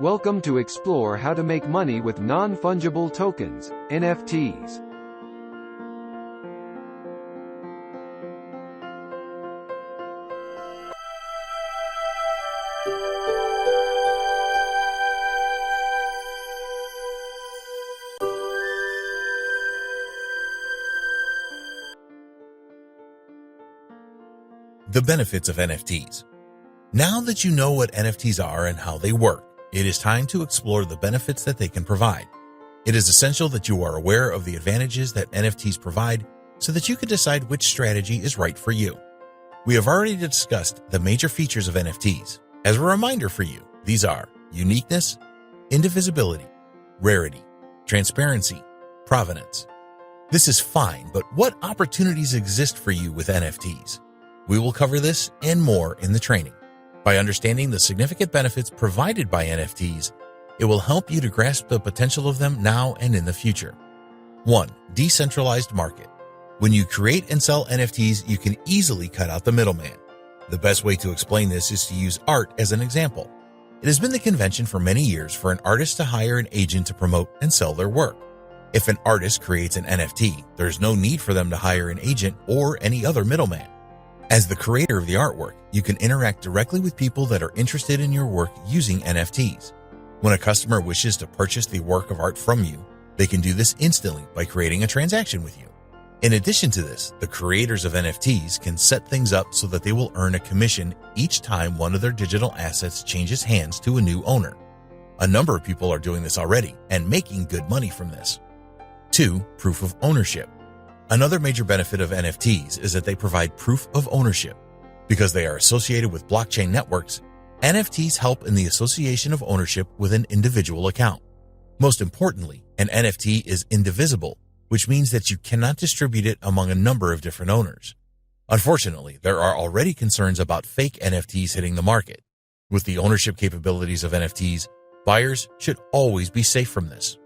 Welcome to explore how to make money with non-fungible tokens, NFTs. The benefits of NFTs. Now that you know what NFTs are and how they work, it is time to explore the benefits that they can provide. It is essential that you are aware of the advantages that NFTs provide so that you can decide which strategy is right for you. We have already discussed the major features of NFTs. As a reminder for you, these are uniqueness, indivisibility, rarity, transparency, provenance. This is fine, but what opportunities exist for you with NFTs? We will cover this and more in the training. By understanding the significant benefits provided by NFTs, it will help you to grasp the potential of them now and in the future. 1. Decentralized Market. When you create and sell NFTs, you can easily cut out the middleman. The best way to explain this is to use art as an example. It has been the convention for many years for an artist to hire an agent to promote and sell their work. If an artist creates an NFT, there's no need for them to hire an agent or any other middleman. As the creator of the artwork, you can interact directly with people that are interested in your work using NFTs. When a customer wishes to purchase the work of art from you, they can do this instantly by creating a transaction with you. In addition to this, the creators of NFTs can set things up so that they will earn a commission each time one of their digital assets changes hands to a new owner. A number of people are doing this already and making good money from this. 2. Proof of ownership. Another major benefit of NFTs is that they provide proof of ownership. Because they are associated with blockchain networks, NFTs help in the association of ownership with an individual account. Most importantly, an NFT is indivisible, which means that you cannot distribute it among a number of different owners. Unfortunately, there are already concerns about fake NFTs hitting the market. With the ownership capabilities of NFTs, buyers should always be safe from this.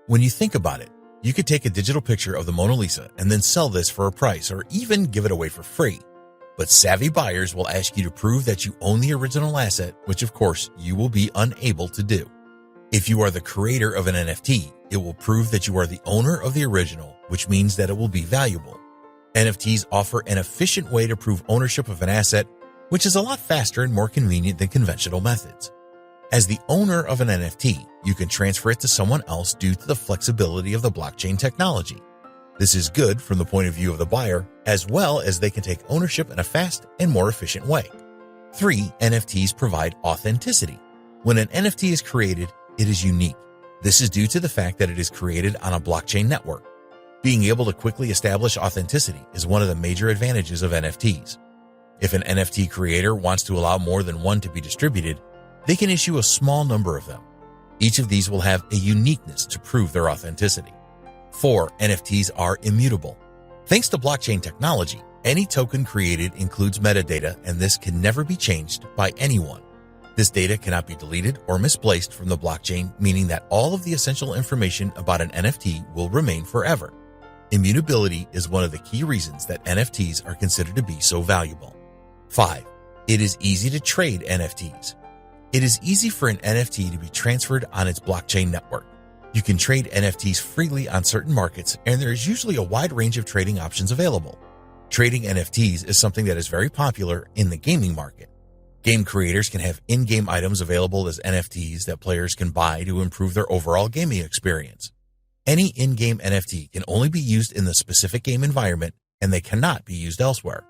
When you think about it, you could take a digital picture of the Mona Lisa and then sell this for a price or even give it away for free. But savvy buyers will ask you to prove that you own the original asset, which of course you will be unable to do. If you are the creator of an NFT, it will prove that you are the owner of the original, which means that it will be valuable. NFTs offer an efficient way to prove ownership of an asset, which is a lot faster and more convenient than conventional methods. As the owner of an NFT, you can transfer it to someone else due to the flexibility of the blockchain technology. This is good from the point of view of the buyer, as well as they can take ownership in a fast and more efficient way. 3. NFTs provide authenticity. When an NFT is created, it is unique. This is due to the fact that it is created on a blockchain network. Being able to quickly establish authenticity is one of the major advantages of NFTs. If an NFT creator wants to allow more than one to be distributed, they can issue a small number of them. Each of these will have a uniqueness to prove their authenticity. 4. NFTs are immutable. Thanks to blockchain technology, any token created includes metadata, and this can never be changed by anyone. This data cannot be deleted or misplaced from the blockchain, meaning that all of the essential information about an NFT will remain forever. Immutability is one of the key reasons that NFTs are considered to be so valuable. 5. It is easy to trade NFTs. It is easy for an NFT to be transferred on its blockchain network. You can trade NFTs freely on certain markets, and there is usually a wide range of trading options available. Trading NFTs is something that is very popular in the gaming market. Game creators can have in-game items available as NFTs that players can buy to improve their overall gaming experience. Any in-game NFT can only be used in the specific game environment, and they cannot be used elsewhere.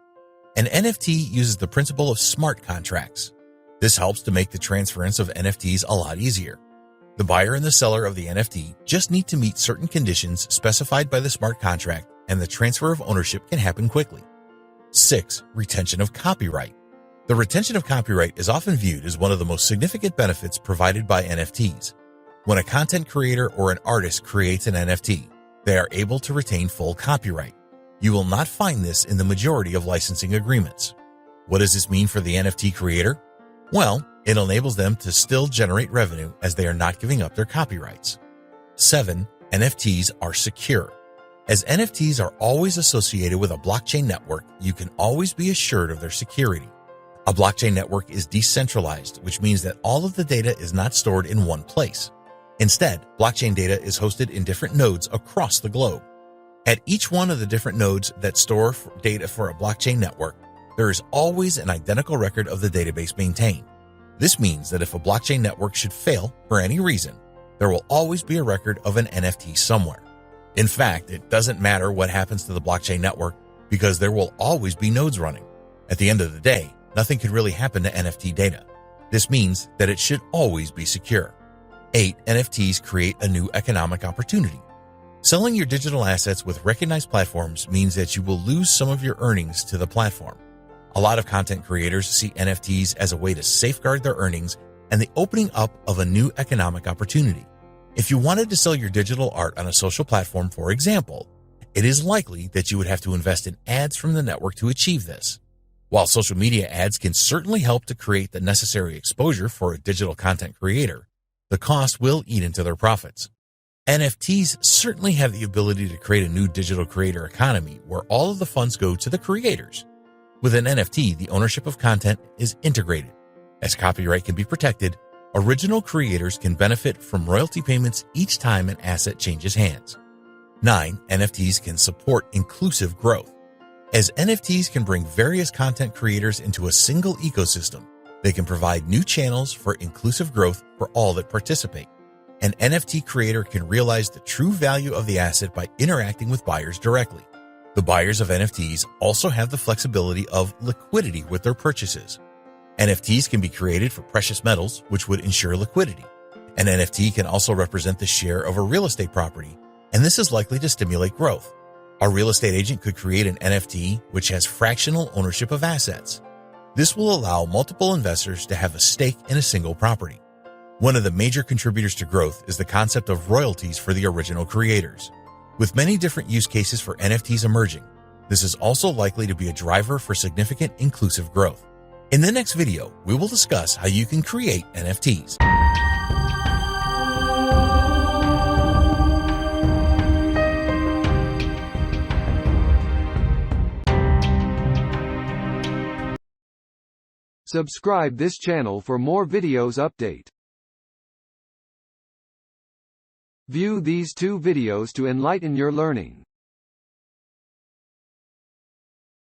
An NFT uses the principle of smart contracts. This helps to make the transference of NFTs a lot easier. The buyer and the seller of the NFT just need to meet certain conditions specified by the smart contract, and the transfer of ownership can happen quickly. 6. Retention of copyright. The retention of copyright is often viewed as one of the most significant benefits provided by NFTs. When a content creator or an artist creates an NFT, they are able to retain full copyright. You will not find this in the majority of licensing agreements. What does this mean for the NFT creator? Well, it enables them to still generate revenue as they are not giving up their copyrights. 7. NFTs are secure. As NFTs are always associated with a blockchain network, you can always be assured of their security. A blockchain network is decentralized, which means that all of the data is not stored in one place. Instead, blockchain data is hosted in different nodes across the globe. At each one of the different nodes that store data for a blockchain network, there is always an identical record of the database maintained. This means that if a blockchain network should fail for any reason, there will always be a record of an NFT somewhere. In fact, it doesn't matter what happens to the blockchain network because there will always be nodes running. At the end of the day, nothing could really happen to NFT data. This means that it should always be secure. 8. NFTs create a new economic opportunity. Selling your digital assets with recognized platforms means that you will lose some of your earnings to the platform. A lot of content creators see NFTs as a way to safeguard their earnings and the opening up of a new economic opportunity. If you wanted to sell your digital art on a social platform, for example, it is likely that you would have to invest in ads from the network to achieve this. While social media ads can certainly help to create the necessary exposure for a digital content creator, the cost will eat into their profits. NFTs certainly have the ability to create a new digital creator economy where all of the funds go to the creators. With an NFT, the ownership of content is integrated. As copyright can be protected, original creators can benefit from royalty payments each time an asset changes hands. 9. NFTs can support inclusive growth. As NFTs can bring various content creators into a single ecosystem, they can provide new channels for inclusive growth for all that participate. An NFT creator can realize the true value of the asset by interacting with buyers directly. The buyers of NFTs also have the flexibility of liquidity with their purchases. NFTs can be created for precious metals, which would ensure liquidity. An NFT can also represent the share of a real estate property, and this is likely to stimulate growth. A real estate agent could create an NFT which has fractional ownership of assets. This will allow multiple investors to have a stake in a single property. One of the major contributors to growth is the concept of royalties for the original creators. With many different use cases for NFTs emerging, this is also likely to be a driver for significant inclusive growth. In the next video, we will discuss how you can create NFTs. Subscribe this channel for more videos update. View these two videos to enlighten your learning.